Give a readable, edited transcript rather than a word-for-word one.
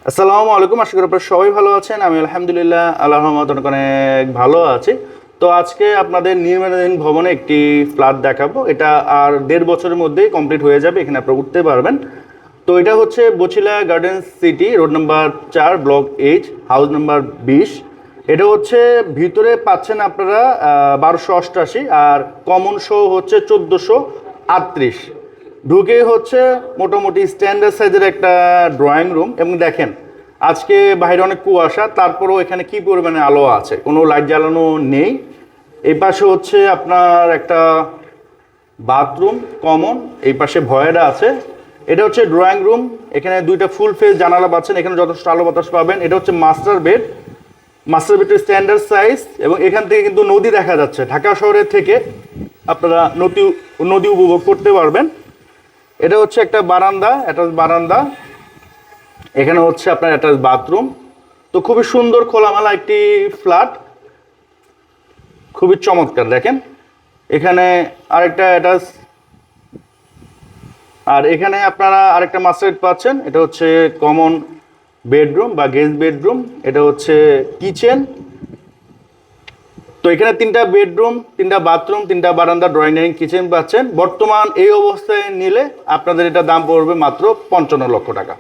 আসসালামু আলাইকুম, আশা করি আপনারা সবাই ভালো আছেন। আমি আলহামদুলিল্লাহ আল্লাহর রহমতে অনেক ভালো আছি। তো আজকে আপনাদের নির্মাণাধীন ভবনে একটি ফ্ল্যাট দেখাবো। এটা আর 1.5 বছরের মধ্যেই কমপ্লিট হয়ে যাবে, এখানে আপনারা উঠতে পারবেন। তো এটা হচ্ছে Bosila garden city, road number 4, block H, house number 20। এটা হচ্ছে ভিতরে পাচ্ছেন আপনারা 1288, আর কমন শো হচ্ছে 1438। ঢুকেই হচ্ছে মোটামুটি স্ট্যান্ডার্ড সাইজের একটা ড্রয়িং রুম। এবং দেখেন আজকে বাইরে অনেক কুয়াশা, তারপরেও এখানে কি পরিমাণে আলো আছে, কোনো লাইট জ্বালানো নেই। এই পাশে হচ্ছে আপনার একটা বাথরুম কমন, এই পাশে ভয়েরা আছে। এটা হচ্ছে ড্রয়িং রুম, এখানে দুইটা ফুল ফেস জানালা পাচ্ছেন, এখানে যথেষ্ট আলো বাতাস পাবেন। এটা হচ্ছে মাস্টার বেড, মাস্টার বেডের স্ট্যান্ডার্ড সাইজ। এবং এখান থেকে কিন্তু নদী দেখা যাচ্ছে, ঢাকা শহরের থেকে আপনারা নদী নদী উপভোগ করতে পারবেন। এটা হচ্ছে একটা বারান্দা, অ্যাটাচ বারান্দা। এখানে হচ্ছে আপনার অ্যাটাচ বাথরুম। তো খুবই সুন্দর খোলামেলা একটি ফ্ল্যাট, খুবই চমৎকার। দেখেন এখানে আরেকটা অ্যাটাচ, আর এখানে আপনারা আরেকটা মাস্টার বেড পাচ্ছেন। এটা হচ্ছে কমন বেডরুম বা গেস্ট বেডরুম। এটা হচ্ছে কিচেন। তো এখানে 3টা বেডরুম, 3টা বাথরুম, 3টা বারান্দা, ড্রয়িং ডাইনিং কিচেন পাচ্ছেন। বর্তমান এই অবস্থায় নিলে আপনাদের এটা দাম পড়বে মাত্র 55 লক্ষ টাকা।